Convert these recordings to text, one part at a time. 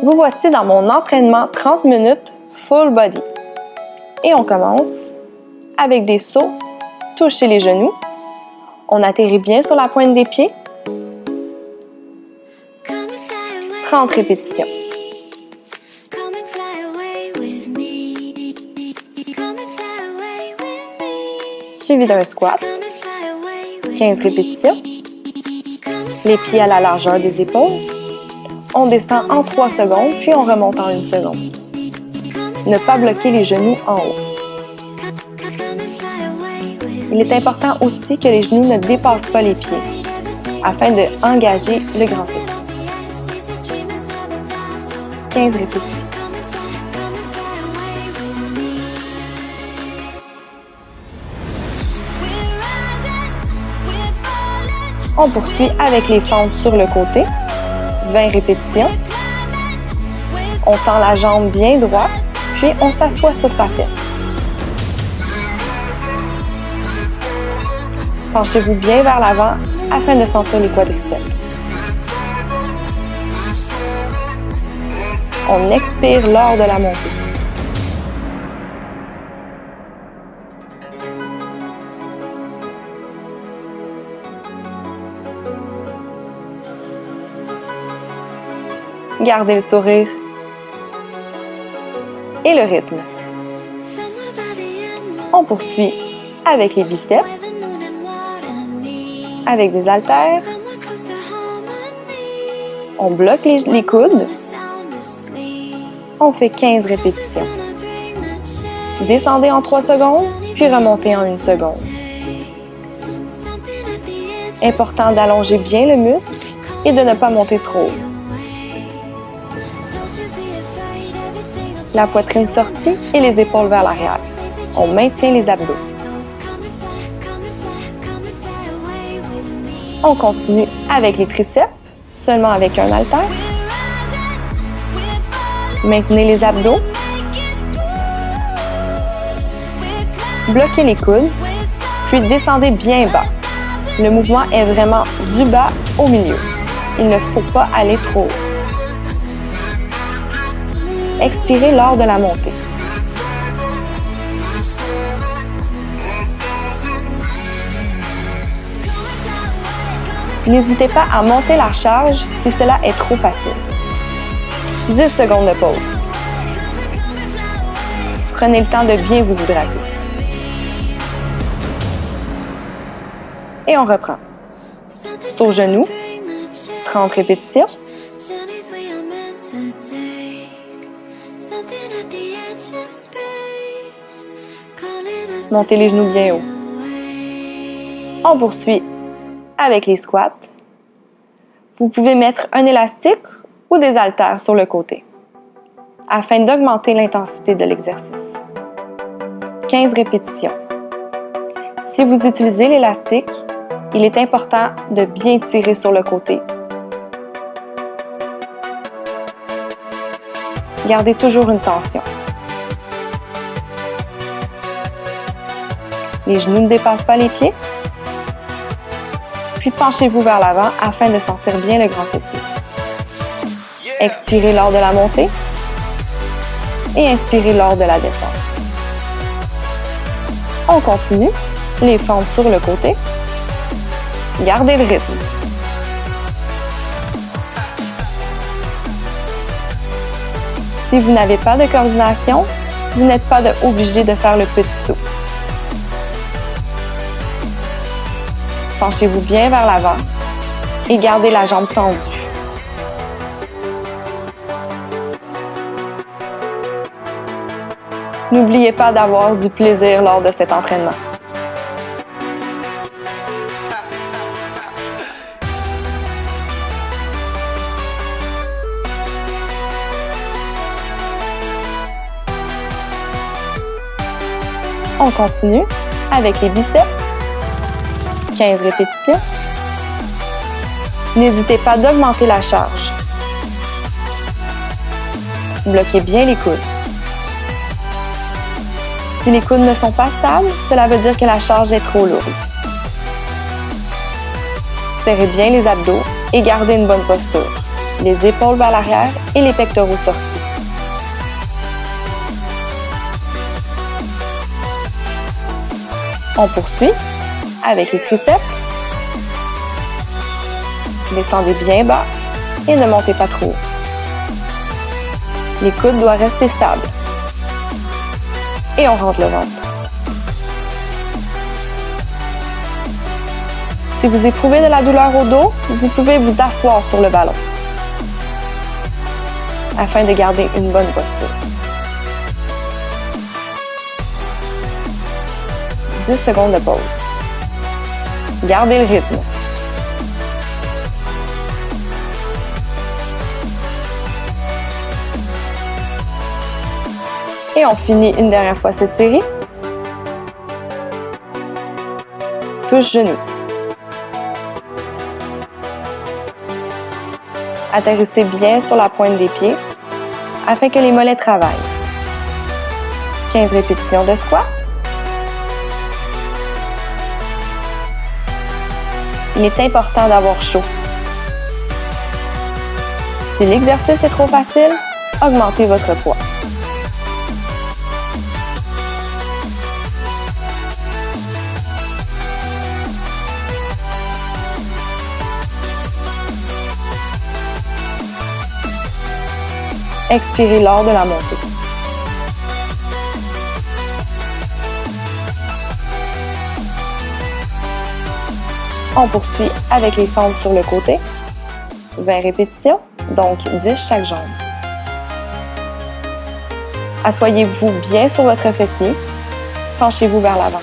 Vous voici dans mon entraînement 30 minutes full body. Et on commence avec des sauts, toucher les genoux. On atterrit bien sur la pointe des pieds. 30 répétitions. Suivi d'un squat. 15 répétitions. Les pieds à la largeur des épaules. On descend en 3 secondes, puis on remonte en 1 seconde. Ne pas bloquer les genoux en haut. Il est important aussi que les genoux ne dépassent pas les pieds, afin d'engager le grand fessier. 15 répétitions. On poursuit avec les fentes sur le côté. 20 répétitions. On tend la jambe bien droite, puis on s'assoit sur sa fesse. Penchez-vous bien vers l'avant afin de sentir les quadriceps. On expire lors de la montée. Gardez le sourire et le rythme. On poursuit avec les biceps, avec des haltères. On bloque les coudes. On fait 15 répétitions. Descendez en 3 secondes, puis remontez en 1 seconde. Important d'allonger bien le muscle et de ne pas monter trop haut. La poitrine sortie et les épaules vers l'arrière. On maintient les abdos. On continue avec les triceps, seulement avec un haltère. Maintenez les abdos. Bloquez les coudes, puis descendez bien bas. Le mouvement est vraiment du bas au milieu. Il ne faut pas aller trop haut. Expirez lors de la montée. N'hésitez pas à monter la charge si cela est trop facile. 10 secondes de pause. Prenez le temps de bien vous hydrater. Et on reprend. Sur genoux, 30 répétitions. Montez les genoux bien haut. On poursuit avec les squats. Vous pouvez mettre un élastique ou des haltères sur le côté afin d'augmenter l'intensité de l'exercice. 15 répétitions. Si vous utilisez l'élastique, il est important de bien tirer sur le côté. Gardez toujours une tension. Les genoux ne dépassent pas les pieds. Puis penchez-vous vers l'avant afin de sentir bien le grand fessier. Expirez lors de la montée et inspirez lors de la descente. On continue. Les fentes sur le côté. Gardez le rythme. Si vous n'avez pas de coordination, vous n'êtes pas obligé de faire le petit saut. Penchez-vous bien vers l'avant et gardez la jambe tendue. N'oubliez pas d'avoir du plaisir lors de cet entraînement. On continue avec les biceps. 15 répétitions. N'hésitez pas d'augmenter la charge. Bloquez bien les coudes. Si les coudes ne sont pas stables, cela veut dire que la charge est trop lourde. Serrez bien les abdos et gardez une bonne posture. les épaules vers l'arrière et les pectoraux sortis. On poursuit avec les triceps. Descendez bien bas et ne montez pas trop haut. Les coudes doivent rester stables. Et on rentre le ventre. Si vous éprouvez de la douleur au dos, vous pouvez vous asseoir sur le ballon afin de garder une bonne posture. 10 secondes de pause. Gardez le rythme. Et on finit une dernière fois cette série. Touche genou. Atterrissez bien sur la pointe des pieds afin que les mollets travaillent. 15 répétitions de squat. Il est important d'avoir chaud. Si l'exercice est trop facile, augmentez votre poids. Expirez lors de la montée. On poursuit avec les fentes sur le côté. 20 répétitions, donc 10 chaque jambe. Assoyez-vous bien sur votre fessier. Penchez-vous vers l'avant.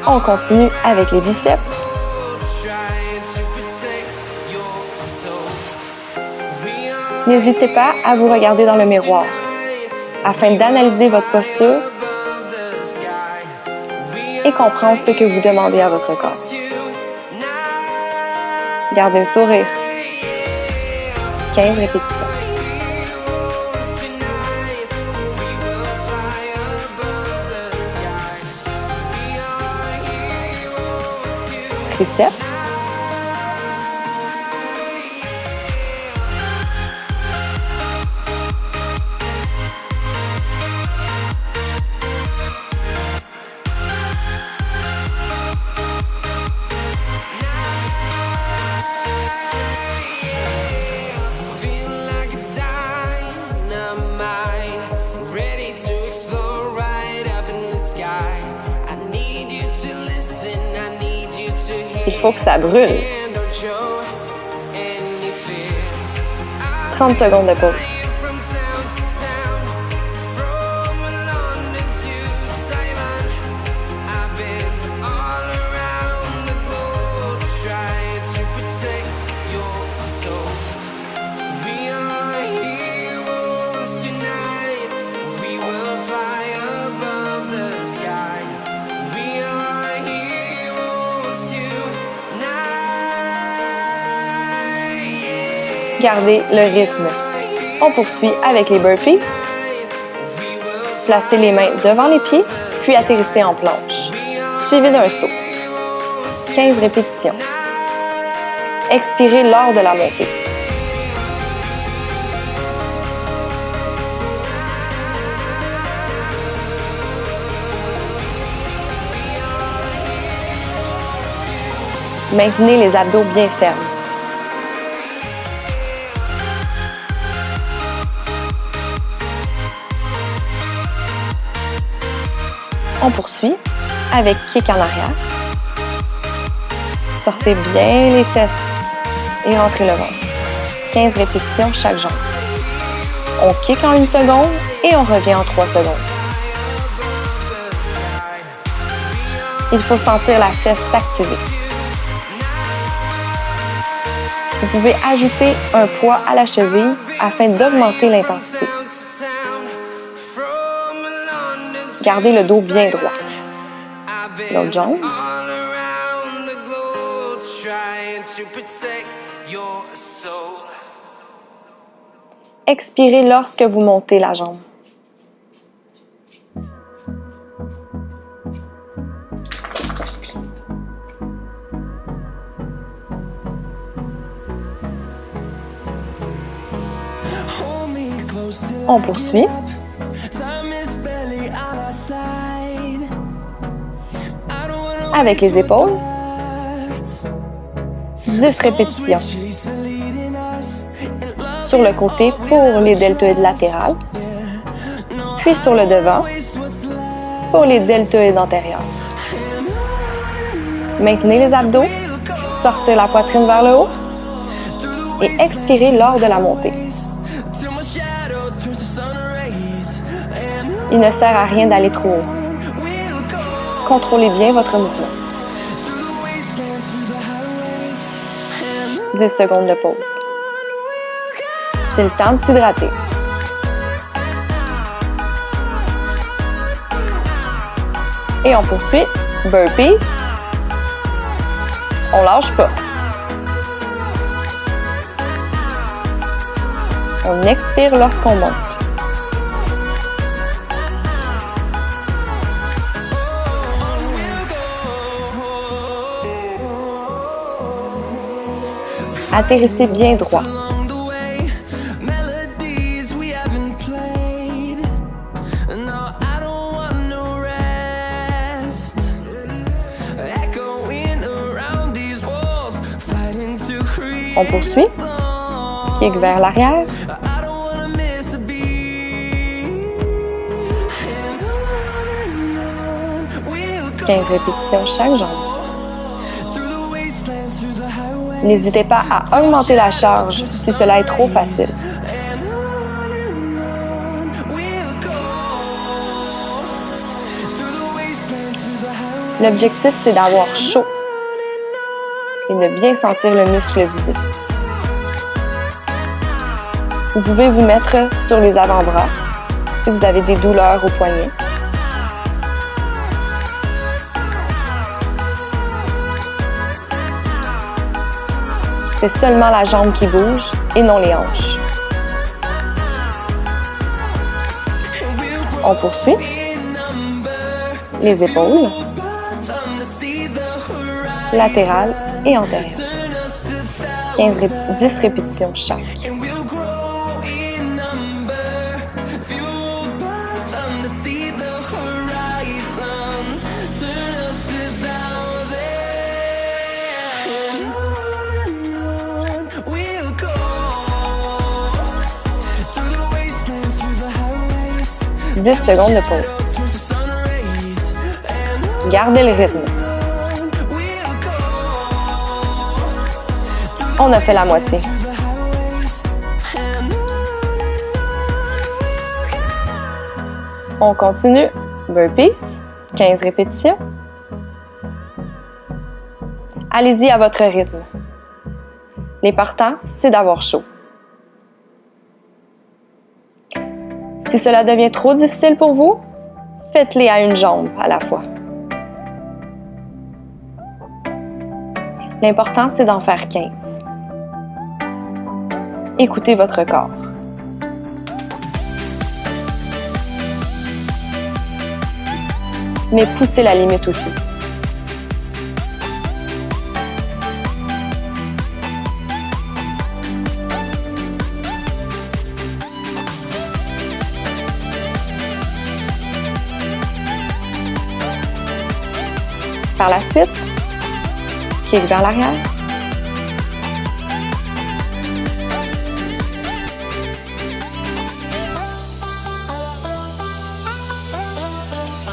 On continue avec les biceps. N'hésitez pas à vous regarder dans le miroir afin d'analyser votre posture et comprendre ce que vous demandez à votre corps. Gardez le sourire. 15 répétitions. Triceps. Il faut que ça brûle. 30 secondes de pause. Gardez le rythme. On poursuit avec les burpees. Placez les mains devant les pieds, puis atterrissez en planche, suivi d'un saut. 15 répétitions. Expirez lors de la montée. Maintenez les abdos bien fermes. On poursuit avec kick en arrière. Sortez bien les fesses et rentrez le ventre. 15 répétitions chaque jambe. On kick en 1 seconde et on revient en 3 secondes. Il faut sentir la fesse s'activer. Vous pouvez ajouter un poids à la cheville afin d'augmenter l'intensité. Gardez le dos bien droit. L'autre jambe. Expirez lorsque vous montez la jambe. On poursuit. Avec les épaules. 10 répétitions. Sur le côté pour les deltoïdes latérales. Puis sur le devant pour les deltoïdes antérieurs. Maintenez les abdos. Sortir la poitrine vers le haut. Et expirez lors de la montée. Il ne sert à rien d'aller trop haut. Contrôlez bien votre mouvement. 10 secondes de pause. C'est le temps de s'hydrater. Et on poursuit. Burpees. On lâche pas. On expire lorsqu'on monte. Atterrissez bien droit. On poursuit. Kick vers l'arrière. « 15 répétitions chaque jambe. N'hésitez pas à augmenter la charge si cela est trop facile. L'objectif, c'est d'avoir chaud et de bien sentir le muscle visé. Vous pouvez vous mettre sur les avant-bras si vous avez des douleurs au poignet. C'est seulement la jambe qui bouge et non les hanches. On poursuit. Les épaules, latérales et antérieures. 10 répétitions chaque. « 10 secondes de pause. Gardez le rythme. On a fait la moitié. On continue. Burpees, 15 répétitions. Allez-y à votre rythme. L'important, c'est d'avoir chaud. Si cela devient trop difficile pour vous, faites-les à une jambe à la fois. L'important, c'est d'en faire 15. Écoutez votre corps. Mais poussez la limite aussi. Par la suite, kick vers l'arrière.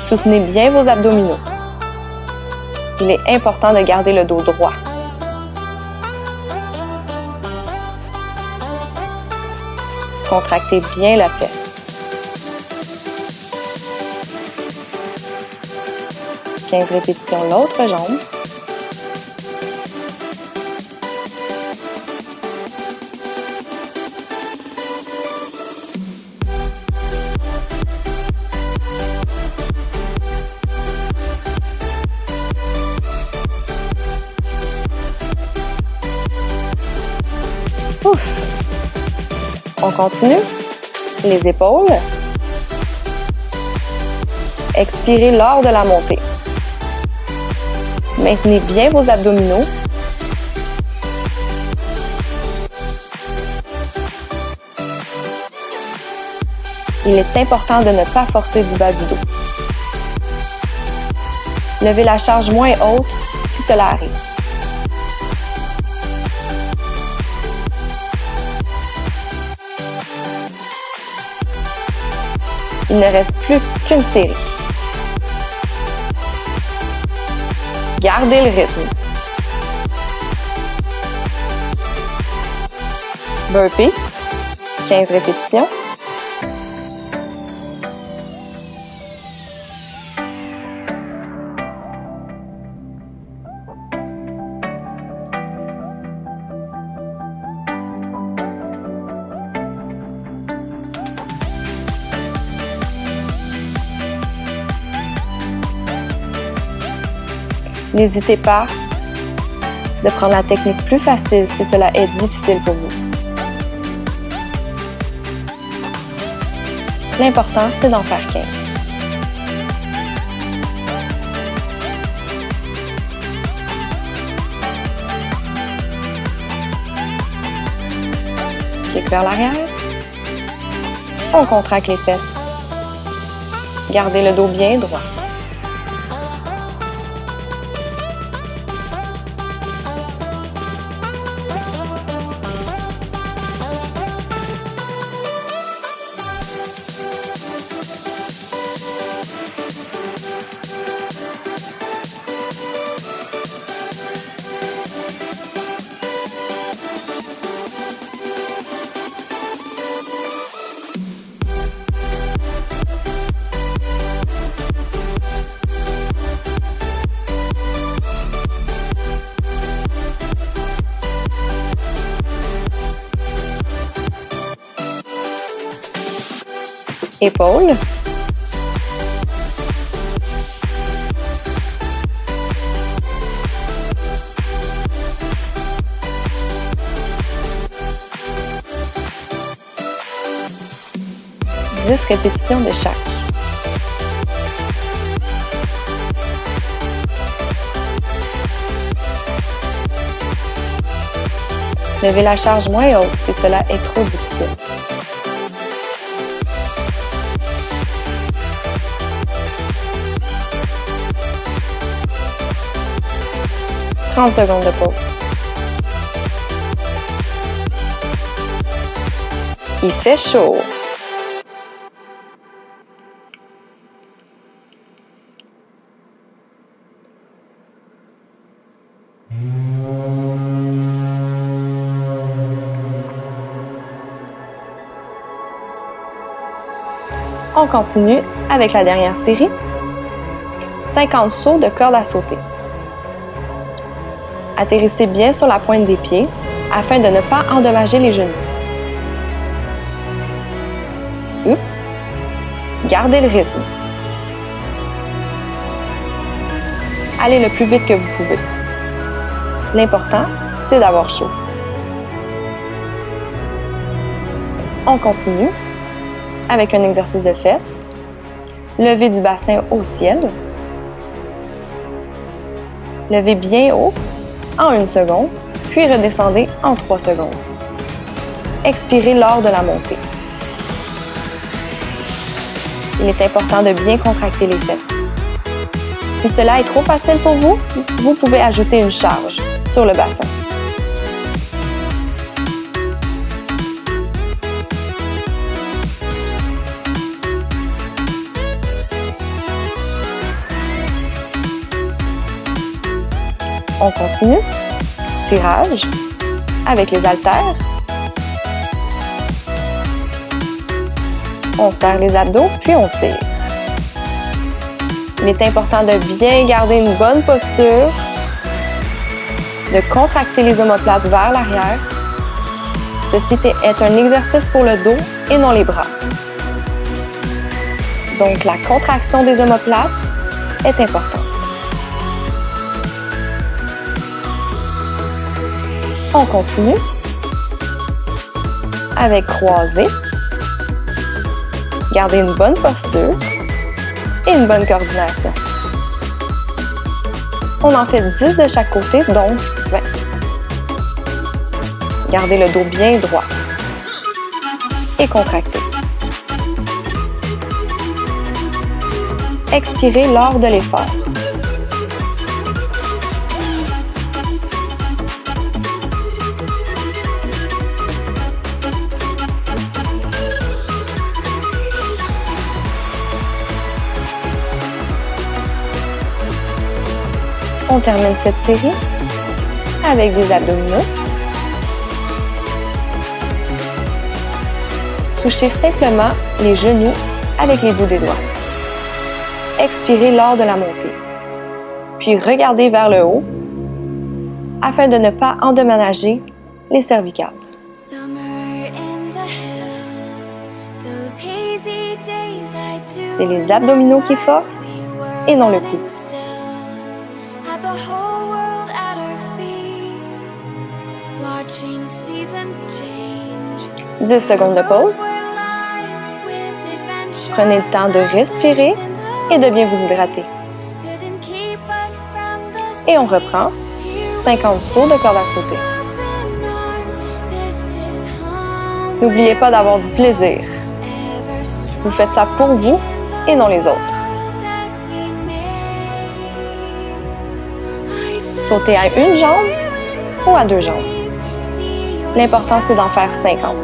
Soutenez bien vos abdominaux. Il est important de garder le dos droit. Contractez bien la fesse. « 15 répétitions l'autre jambe. On continue. Les épaules. Expirez lors de la montée. Maintenez bien vos abdominaux. Il est important de ne pas forcer du bas du dos. Levez la charge moins haute si cela arrive. Il ne reste plus qu'une série. Gardez le rythme. Burpees, 15 répétitions. N'hésitez pas de prendre la technique plus facile si cela est difficile pour vous. L'important, c'est d'en faire 15. Kick vers l'arrière. On contracte les fesses. Gardez le dos bien droit. Épaules. « 10 répétitions de chaque. Levez la charge moins haute si cela est trop difficile. « 30 secondes de pause. Il fait chaud. On continue avec la dernière série. 50 sauts de corde à sauter. Atterrissez bien sur la pointe des pieds afin de ne pas endommager les genoux. Oups! Gardez le rythme. Allez le plus vite que vous pouvez. L'important, c'est d'avoir chaud. On continue avec un exercice de fesses. Levez du bassin au ciel. Levez bien haut en 1 seconde, puis redescendez en 3 secondes. Expirez lors de la montée. Il est important de bien contracter les fesses. Si cela est trop facile pour vous, vous pouvez ajouter une charge sur le bassin. On continue. Tirage avec les haltères. On serre les abdos, puis on tire. Il est important de bien garder une bonne posture, de contracter les omoplates vers l'arrière. Ceci est un exercice pour le dos et non les bras. Donc, la contraction des omoplates est importante. On continue. avec croisé. Gardez une bonne posture et une bonne coordination. On en fait 10 de chaque côté, donc 20. Gardez le dos bien droit et contracté. Expirez lors de l'effort. On termine cette série avec des abdominaux. Touchez simplement les genoux avec les bouts des doigts. Expirez lors de la montée. Puis regardez vers le haut afin de ne pas endommager les cervicales. C'est les abdominaux qui forcent et non le cou. 10 secondes de pause. Prenez le temps de respirer et de bien vous hydrater. Et on reprend 50 sauts de corde à sauter. N'oubliez pas d'avoir du plaisir. Vous faites ça pour vous et non les autres. Sautez à une jambe ou à deux jambes. L'important, c'est d'en faire 50.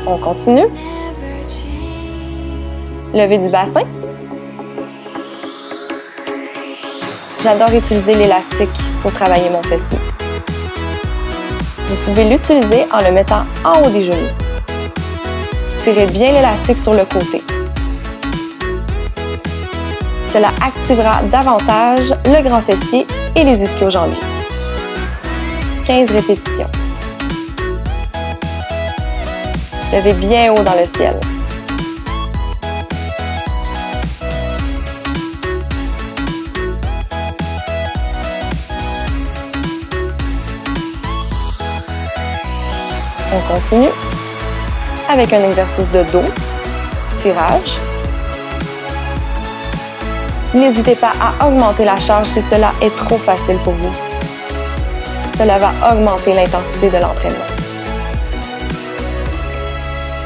On continue. Levée du bassin. J'adore utiliser l'élastique pour travailler mon fessier. Vous pouvez l'utiliser en le mettant en haut des genoux. Tirez bien l'élastique sur le côté. Cela activera davantage le grand fessier et les ischio-jambiers. 15 répétitions. Levez bien haut dans le ciel. On continue avec un exercice de dos, tirage. N'hésitez pas à augmenter la charge si cela est trop facile pour vous. Cela va augmenter l'intensité de l'entraînement.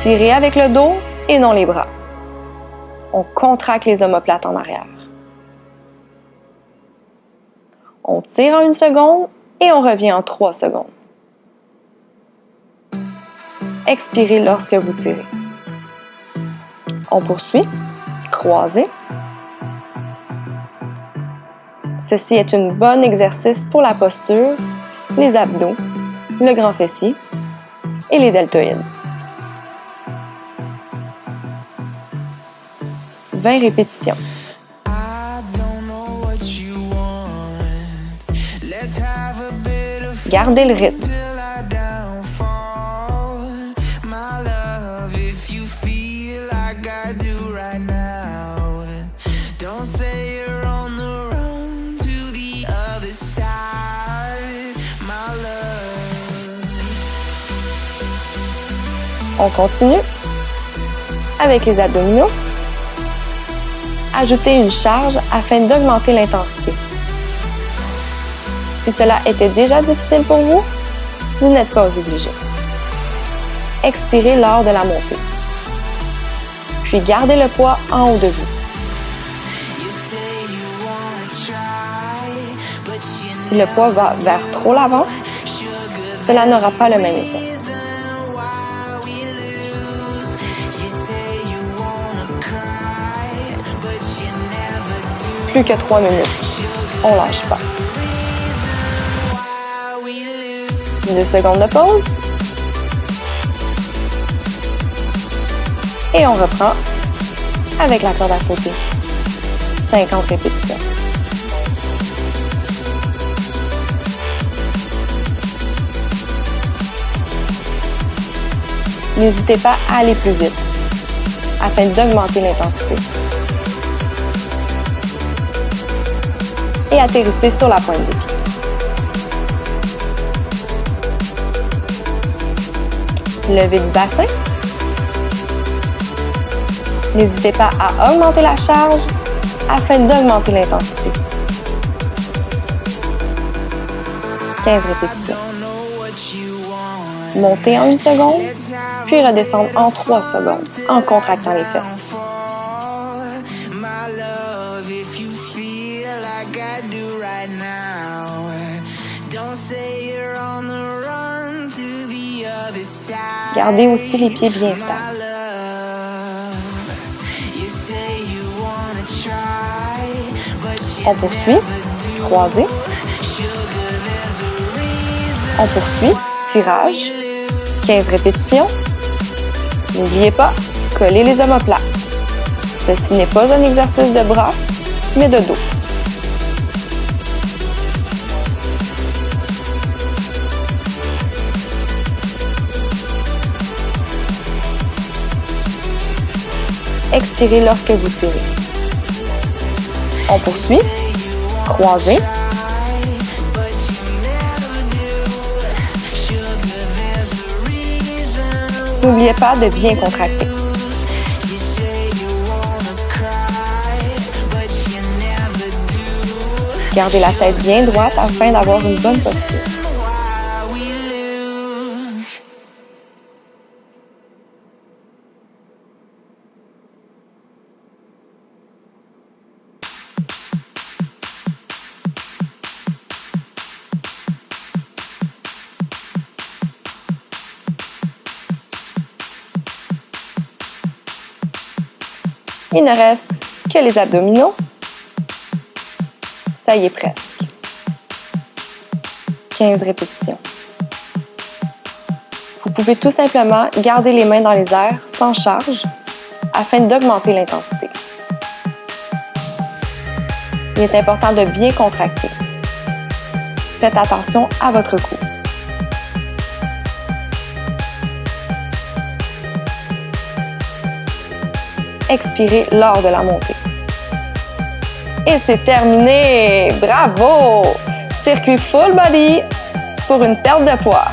Tirez avec le dos et non les bras. On contracte les omoplates en arrière. On tire en 1 seconde et on revient en 3 secondes. Expirez lorsque vous tirez. On poursuit. Croisez. Ceci est un bon exercice pour la posture, les abdos, le grand fessier et les deltoïdes. 20 répétitions. Gardez le rythme. On continue avec les abdominaux. Ajoutez une charge afin d'augmenter l'intensité. Si cela était déjà difficile pour vous, vous n'êtes pas obligé. Expirez lors de la montée. Puis gardez le poids en haut de vous. Si le poids va vers trop l'avant, cela n'aura pas le même effet. Plus que 3 minutes. On lâche pas. 10 secondes de pause. Et on reprend avec la corde à sauter. 50 répétitions. N'hésitez pas à aller plus vite afin d'augmenter l'intensité. Et atterrissez sur la pointe des pieds. Levée du bassin. N'hésitez pas à augmenter la charge afin d'augmenter l'intensité. 15 répétitions. Montez en 1 seconde, puis redescendre en 3 secondes en contractant les fesses. Gardez aussi les pieds bien stables. On poursuit, croisé. On poursuit, tirage, 15 répétitions. N'oubliez pas, collez les omoplates. Ceci n'est pas un exercice de bras, mais de dos. Expirez lorsque vous tirez. On poursuit, croisé. N'oubliez pas de bien contracter. Gardez la tête bien droite afin d'avoir une bonne posture. Il ne reste que les abdominaux. Ça y est presque. 15 répétitions. Vous pouvez tout simplement garder les mains dans les airs sans charge afin d'augmenter l'intensité. Il est important de bien contracter. Faites attention à votre cou. Expirez lors de la montée. Et c'est terminé! Bravo! Circuit full body pour une perte de poids.